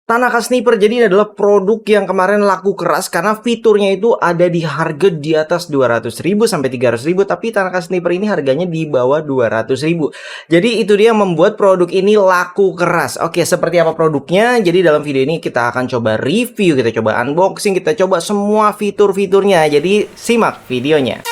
Tanaka Sniper jadi ini adalah produk yang kemarin laku keras karena fiturnya itu ada di harga di atas 200.000 sampai 300.000, tapi Tanaka Sniper ini harganya di bawah 200.000. Jadi itu dia yang membuat produk ini laku keras. Oke, seperti apa produknya? Jadi dalam video ini kita akan coba review, kita coba unboxing, kita coba semua fitur-fiturnya. Jadi simak videonya.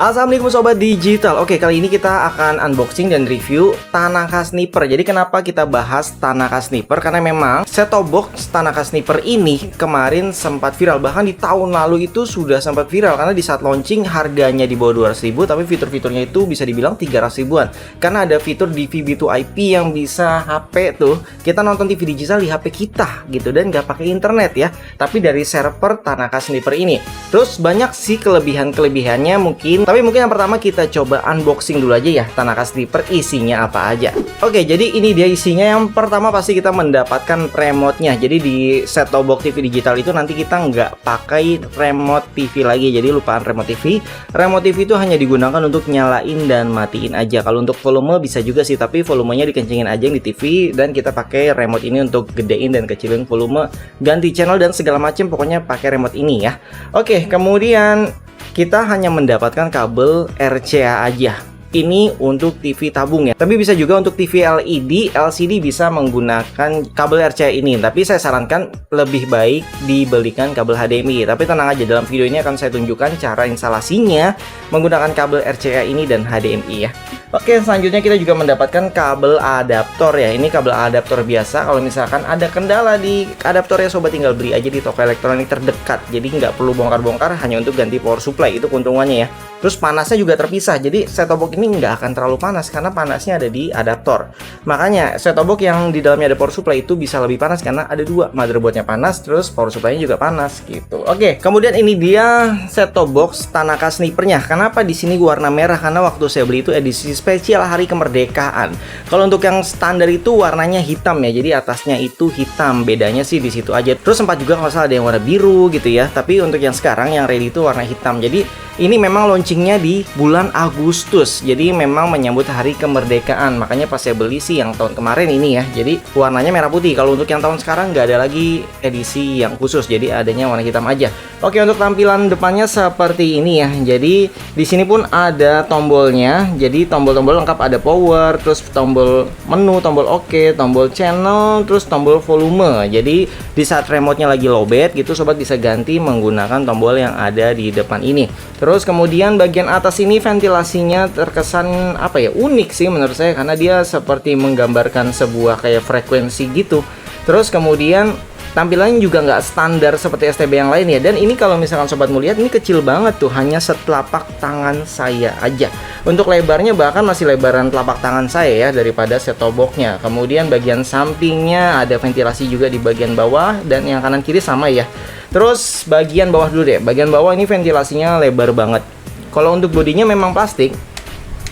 Assalamualaikum Sobat Digital. Oke, kali ini kita akan unboxing dan review Tanaka Sniper. Jadi kenapa kita bahas Tanaka Sniper? Karena memang set-top box Tanaka Sniper ini kemarin sempat viral. Bahkan di tahun lalu itu sudah sempat viral. Karena di saat launching harganya di bawah 200.000, tapi fitur-fiturnya itu bisa dibilang 300.000-an. Karena ada fitur DVB-to-IP yang bisa HP tuh, kita nonton TV digital di HP kita gitu. Dan nggak pakai internet ya, tapi dari server Tanaka Sniper ini. Terus banyak sih kelebihan-kelebihannya mungkin. Tapi mungkin yang pertama kita coba unboxing dulu aja ya Tanaka Sniper isinya apa aja. Oke, jadi ini dia isinya. Yang pertama pasti kita mendapatkan remote-nya. Jadi di set-top box TV digital itu nanti kita nggak pakai remote TV lagi. Jadi lupaan remote TV. Remote TV itu hanya digunakan untuk nyalain dan matiin aja. Kalau untuk volume bisa juga sih, tapi volumenya dikencengin aja di TV. Dan kita pakai remote ini untuk gedein dan kecilin volume, ganti channel dan segala macam. Pokoknya pakai remote ini ya. Oke, kemudian kita hanya mendapatkan kabel RCA aja. Ini untuk TV tabung ya. Tapi bisa juga untuk TV LED, LCD bisa menggunakan kabel RCA ini. Tapi saya sarankan lebih baik dibelikan kabel HDMI. Tapi tenang aja, dalam video ini akan saya tunjukkan cara instalasinya menggunakan kabel RCA ini dan HDMI ya. Oke, selanjutnya kita juga mendapatkan kabel adaptor ya. Ini kabel adaptor biasa. Kalau misalkan ada kendala di adaptornya, sobat tinggal beli aja di toko elektronik terdekat. Jadi nggak perlu bongkar-bongkar, hanya untuk ganti power supply. Itu keuntungannya ya. Terus panasnya juga terpisah. Jadi set-top box ini nggak akan terlalu panas karena panasnya ada di adaptor. Makanya set-top box yang di dalamnya ada power supply itu bisa lebih panas karena ada dua, motherboardnya panas, terus power supply-nya juga panas gitu. Oke, kemudian ini dia set-top box Tanaka Sniper-nya. Kenapa di sini warna merah? Karena waktu saya beli itu edisi spesial hari kemerdekaan. Kalau untuk yang standar itu warnanya hitam ya. Jadi atasnya itu hitam. Bedanya sih di situ aja. Terus sempat juga kalau salah ada yang warna biru gitu ya. Tapi untuk yang sekarang yang ready itu warna hitam. Jadi ini memang launchingnya di bulan Agustus. Jadi memang menyambut hari kemerdekaan. Makanya pas saya beli sih yang tahun kemarin ini ya. Jadi warnanya merah putih. Kalau untuk yang tahun sekarang nggak ada lagi edisi yang khusus. Jadi adanya warna hitam aja. Oke, untuk tampilan depannya seperti ini ya. Jadi di sini pun ada tombolnya. Jadi tombol-tombol lengkap, ada power, terus tombol menu, tombol oke, tombol channel, terus tombol volume. Jadi di saat remote-nya lagi lowbat gitu, sobat bisa ganti menggunakan tombol yang ada di depan ini. Terus kemudian bagian atas ini ventilasinya terkesan apa ya, unik sih menurut saya, karena dia seperti menggambarkan sebuah kayak frekuensi gitu. Terus kemudian tampilannya juga nggak standar seperti STB yang lain ya. Dan ini kalau misalkan sobat mau lihat, ini kecil banget tuh, hanya setelapak tangan saya aja. Untuk lebarnya bahkan masih lebaran telapak tangan saya ya daripada set-top box-nya. Kemudian bagian sampingnya ada ventilasi juga di bagian bawah, dan yang kanan kiri sama ya. Terus bagian bawah dulu deh. Bagian bawah ini ventilasinya lebar banget. Kalau untuk bodinya memang plastik,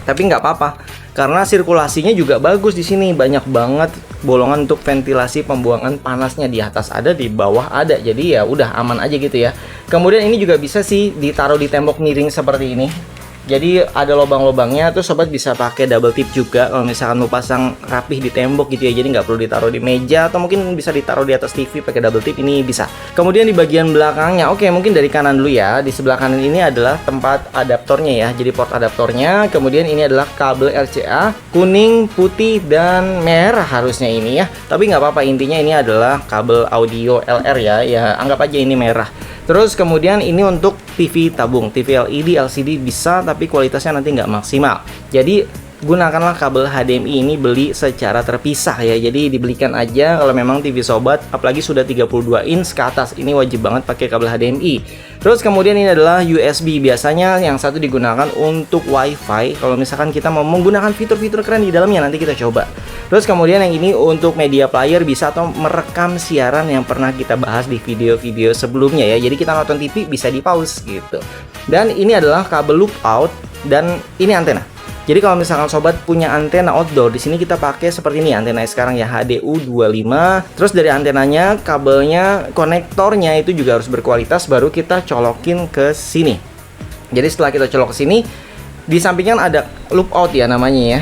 tapi nggak apa-apa karena sirkulasinya juga bagus di sini. Banyak banget bolongan untuk ventilasi pembuangan panasnya, di atas ada, di bawah ada. Jadi ya udah aman aja gitu ya. Kemudian ini juga bisa sih ditaruh di tembok miring seperti ini. Jadi ada lubang-lubangnya, terus sobat bisa pakai double tip juga kalau misalkan mau pasang rapih di tembok gitu ya. Jadi nggak perlu ditaruh di meja, atau mungkin bisa ditaruh di atas TV pakai double tip, ini bisa. Kemudian di bagian belakangnya, oke mungkin dari kanan dulu ya. Di sebelah kanan ini adalah tempat adaptornya ya. Jadi port adaptornya. Kemudian ini adalah kabel RCA kuning, putih, dan merah harusnya ini ya. Tapi nggak apa-apa, intinya ini adalah kabel audio LR ya. Ya anggap aja ini merah. Terus kemudian ini untuk TV tabung, TV LED, LCD bisa, tapi kualitasnya nanti nggak maksimal. Jadi gunakanlah kabel HDMI ini, beli secara terpisah ya. Jadi dibelikan aja kalau memang TV sobat, apalagi sudah 32 inch ke atas, ini wajib banget pakai kabel HDMI. Terus kemudian ini adalah USB. Biasanya yang satu digunakan untuk WiFi. Kalau misalkan kita mau menggunakan fitur-fitur keren di dalamnya, nanti kita coba. Terus kemudian yang ini untuk media player, bisa atau merekam siaran yang pernah kita bahas di video-video sebelumnya ya. Jadi kita nonton TV bisa di pause gitu. Dan ini adalah kabel lookout, dan ini antena. Jadi kalau misalkan sobat punya antena outdoor, di sini kita pakai seperti ini antena sekarang ya, HDU25. Terus dari antenanya, kabelnya, konektornya itu juga harus berkualitas, baru kita colokin ke sini. Jadi setelah kita colok ke sini, Di sampingnya ada loop out ya namanya ya.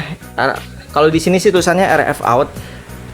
Kalau di sini sih tulisannya RF out.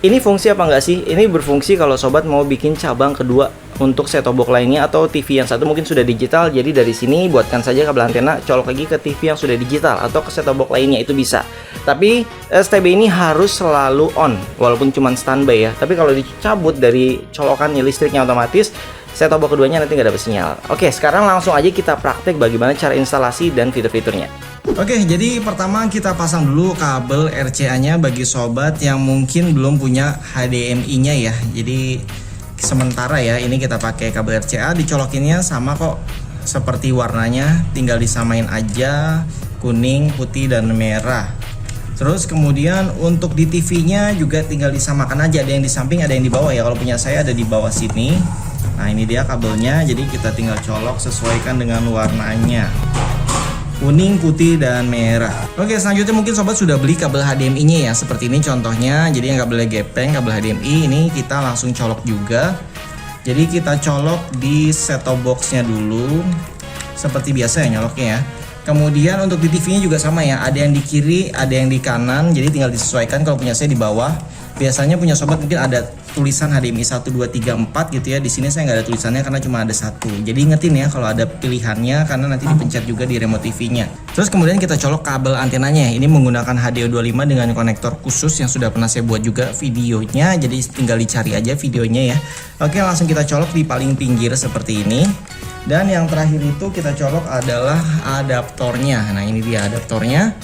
Ini fungsi apa enggak sih? Ini berfungsi kalau sobat mau bikin cabang kedua untuk set-top box lainnya, atau TV yang satu mungkin sudah digital. Jadi dari sini buatkan saja kabel antena, colok lagi ke TV yang sudah digital atau ke set-top box lainnya, itu bisa. Tapi STB ini harus selalu on walaupun cuma standby ya. Tapi kalau dicabut dari colokannya listriknya otomatis set-top box keduanya nanti nggak dapat sinyal. Oke, sekarang langsung aja kita praktek bagaimana cara instalasi dan fitur-fiturnya. Oke, jadi pertama kita pasang dulu kabel RCA-nya bagi sobat yang mungkin belum punya HDMI-nya ya. Jadi sementara ya, ini kita pakai kabel RCA, dicolokinnya sama kok seperti warnanya, tinggal disamain aja kuning, putih, dan merah. Terus kemudian untuk di TV-nya juga tinggal disamakan aja, ada yang di samping, ada yang di bawah ya. Kalau punya saya ada di bawah sini. Nah, ini dia kabelnya, jadi kita tinggal colok sesuaikan dengan warnanya. Kuning, putih, dan merah. Oke, selanjutnya mungkin sobat sudah beli kabel HDMI-nya ya, seperti ini contohnya. Jadi yang kabelnya gepeng, kabel HDMI ini kita langsung colok juga. Jadi kita colok di set-top box-nya dulu, seperti biasa ya nyoloknya ya. Kemudian untuk di TV-nya juga sama ya, ada yang di kiri, ada yang di kanan. Jadi tinggal disesuaikan. Kalau punya saya di bawah. Biasanya punya sobat mungkin ada tulisan HDMI 1, 2, 3, 4 gitu ya. Di sini saya nggak ada tulisannya karena cuma ada satu. Jadi ingetin ya kalau ada pilihannya, karena nanti dipencet juga di remote TV-nya. Terus kemudian kita colok kabel antenanya. Ini menggunakan HDO25 dengan konektor khusus yang sudah pernah saya buat juga videonya. Jadi tinggal dicari aja videonya ya. Oke, langsung kita colok di paling pinggir seperti ini. Dan yang terakhir itu kita colok adalah adaptornya. Nah, ini dia adaptornya.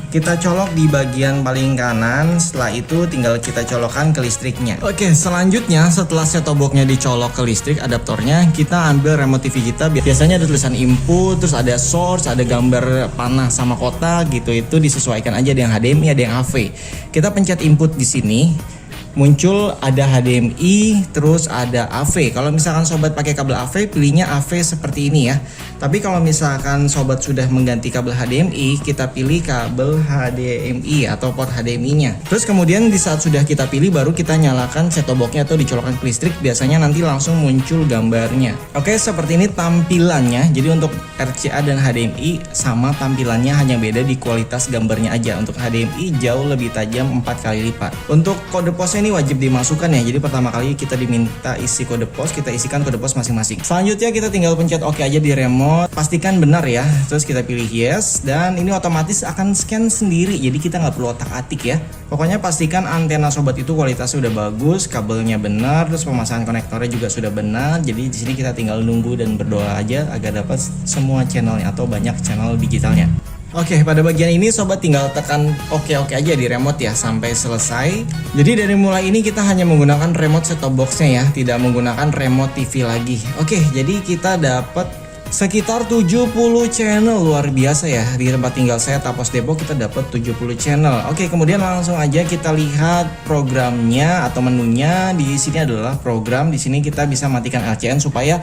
Kita colok di bagian paling kanan, setelah itu tinggal kita colokkan ke listriknya. Oke, selanjutnya setelah set-top box-nya dicolok ke listrik adaptornya, kita ambil remote TV kita. Biasanya ada tulisan input, terus ada source, ada gambar panah sama kotak gitu. Itu disesuaikan aja, ada yang HDMI, ada yang AV. Kita pencet input di sini. Muncul ada HDMI, terus ada AV. Kalau misalkan sobat pakai kabel AV, pilihnya AV seperti ini ya. Tapi kalau misalkan sobat sudah mengganti kabel HDMI, kita pilih kabel HDMI atau port HDMI-nya. Terus kemudian di saat sudah kita pilih, baru kita nyalakan set-top box-nya atau dicolokkan ke listrik. Biasanya nanti langsung muncul gambarnya. Oke, seperti ini tampilannya. Jadi untuk RCA dan HDMI sama tampilannya, hanya beda di kualitas gambarnya aja. Untuk HDMI jauh lebih tajam 4 kali lipat. Untuk kode pos ini wajib dimasukkan ya. Jadi pertama kali kita diminta isi kode pos, kita isikan kode pos masing-masing. Selanjutnya kita tinggal pencet OK aja di remote, pastikan benar ya. Terus kita pilih yes, dan ini otomatis akan scan sendiri. Jadi kita nggak perlu otak-atik ya. Pokoknya pastikan antena sobat itu kualitasnya udah bagus, kabelnya benar, terus pemasangan konektornya juga sudah benar. Jadi di sini kita tinggal nunggu dan berdoa aja agar dapat semua channelnya atau banyak channel digitalnya. Oke, pada bagian ini sobat tinggal tekan oke aja di remote ya sampai selesai. Jadi dari mulai ini kita hanya menggunakan remote set-top box-nya ya, tidak menggunakan remote TV lagi. Oke, jadi kita dapat sekitar 70 channel, luar biasa ya. Di tempat tinggal saya Tapos Depok kita dapat 70 channel. Oke, kemudian langsung aja kita lihat programnya atau menunya. Di sini adalah program. Di sini kita bisa matikan LCN supaya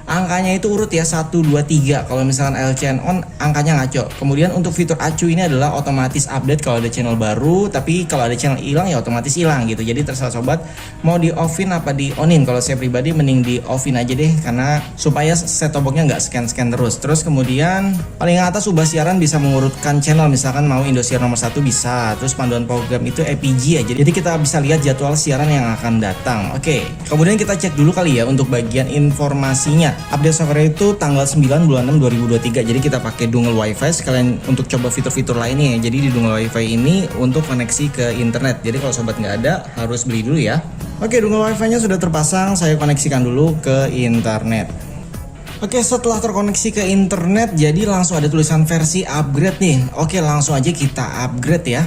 angkanya itu urut ya, 1, 2, 3. Kalau misalkan LCN on, angkanya ngaco. Kemudian untuk fitur acu ini adalah otomatis update kalau ada channel baru, tapi kalau ada channel hilang ya otomatis hilang gitu. Jadi terserah sobat mau di offin apa di onin. Kalau saya pribadi mending di offin aja deh, karena supaya set-top box-nya nggak scan terus. Terus kemudian paling atas ubah siaran bisa mengurutkan channel, misalkan mau Indosiar nomor 1 bisa. Terus panduan program itu EPG aja. Jadi kita bisa lihat jadwal siaran yang akan datang. Oke. Kemudian kita cek dulu kali ya untuk bagian informasinya. Update software itu tanggal 9 bulan 6 2023. Jadi kita pakai dongle wifi sekalian untuk coba fitur-fitur lainnya ya. Jadi di dongle wifi ini untuk koneksi ke internet. Jadi kalau sobat nggak ada harus beli dulu ya. Oke, dongle wifi-nya sudah terpasang. Saya koneksikan dulu ke internet. Oke, setelah terkoneksi ke internet, jadi langsung ada tulisan versi upgrade nih. Oke, langsung aja kita upgrade ya.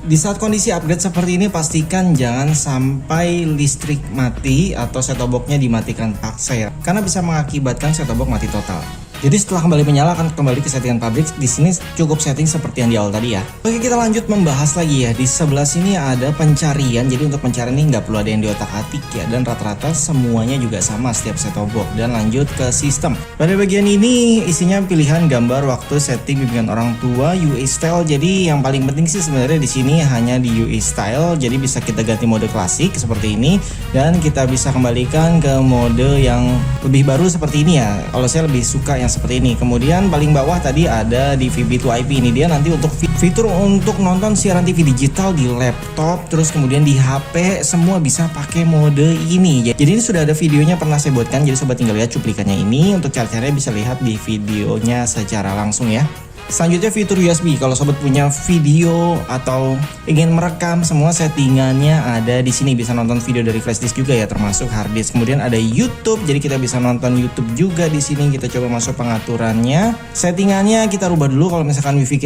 Di saat kondisi upgrade seperti ini, pastikan jangan sampai listrik mati atau set-top box-nya dimatikan paksa ya, karena bisa mengakibatkan set-top box mati total. Jadi setelah kembali menyala akan kembali ke settingan pabrik. Di sini cukup setting seperti yang di awal tadi ya. Oke, kita lanjut membahas lagi ya. Di sebelah sini ada pencarian. Jadi untuk pencarian ini nggak perlu ada yang diotak-atik ya. Dan rata-rata semuanya juga sama setiap set-top box. Dan lanjut ke sistem. Pada bagian ini isinya pilihan gambar, waktu, setting, bimbingan orang tua, UI style. Jadi yang paling penting sih sebenarnya di sini hanya di UI style. Jadi bisa kita ganti mode klasik seperti ini. Dan kita bisa kembalikan ke mode yang lebih baru seperti ini ya. Kalau saya lebih suka yang seperti ini. Kemudian paling bawah tadi ada di VB2IP, ini dia nanti untuk fitur untuk nonton siaran TV digital di laptop, terus kemudian di HP semua bisa pakai mode ini. Jadi ini sudah ada videonya pernah saya buatkan, jadi sobat tinggal lihat cuplikannya ini. Untuk cara-caranya bisa lihat di videonya secara langsung ya. Selanjutnya fitur USB. Kalau sobat punya video atau ingin merekam, semua settingannya ada di sini. Bisa nonton video dari flash disk juga ya, termasuk hard disk. Kemudian ada YouTube, jadi kita bisa nonton YouTube juga di sini. Kita coba masuk pengaturannya. Settingannya kita rubah dulu. Kalau misalkan wifi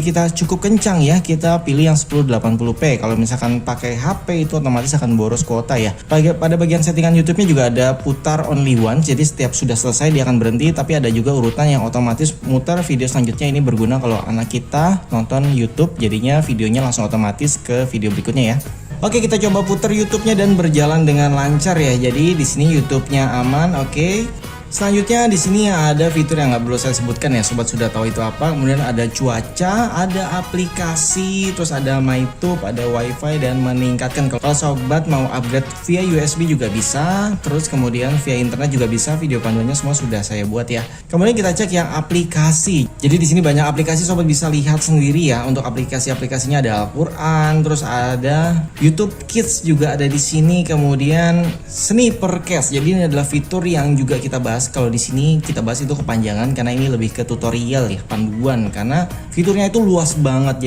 kita cukup kencang ya, kita pilih yang 1080p. Kalau misalkan pakai HP itu otomatis akan boros kuota ya. Pada bagian settingan YouTube-nya juga ada putar only once, jadi setiap sudah selesai dia akan berhenti. Tapi ada juga urutan yang otomatis mutar video selanjutnya. Ini berguna kalau anak kita nonton YouTube, jadinya videonya langsung otomatis ke video berikutnya ya. Oke, kita coba putar YouTube-nya dan berjalan dengan lancar ya. Jadi di sini YouTube-nya aman, oke. Selanjutnya di sini ada fitur yang nggak perlu saya sebutkan ya, sobat sudah tahu itu apa. Kemudian ada cuaca, ada aplikasi, terus ada MyTube, ada WiFi dan meningkatkan. Kalau sobat mau upgrade via USB juga bisa, terus kemudian via internet juga bisa. Video panduannya semua sudah saya buat ya. Kemudian kita cek yang aplikasi. Jadi di sini banyak aplikasi, sobat bisa lihat sendiri ya. Untuk aplikasinya ada Al-Quran, terus ada YouTube Kids juga ada di sini. Kemudian Snipercast. Jadi ini adalah fitur yang juga kita bahas. Kalau di sini kita bahas itu kepanjangan karena ini lebih ke tutorial ya, panduan, karena fiturnya itu luas banget,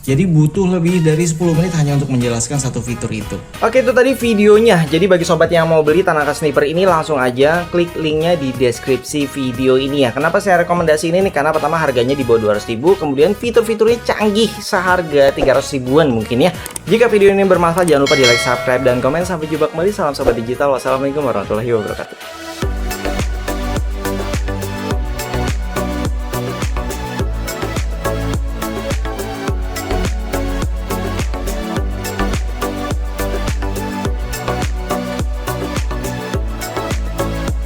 jadi butuh lebih dari 10 menit hanya untuk menjelaskan satu fitur itu. Oke, itu tadi videonya. Jadi bagi sobat yang mau beli Tanaka Sniper ini langsung aja klik linknya di deskripsi video ini ya. Kenapa saya rekomendasi ini nih? Karena pertama harganya di bawah 200.000, kemudian fitur-fiturnya canggih seharga 300 ribuan mungkin ya. Jika video ini bermanfaat jangan lupa di like, subscribe, dan komen. Sampai jumpa kembali. Salam sobat digital. Wassalamualaikum warahmatullahi wabarakatuh.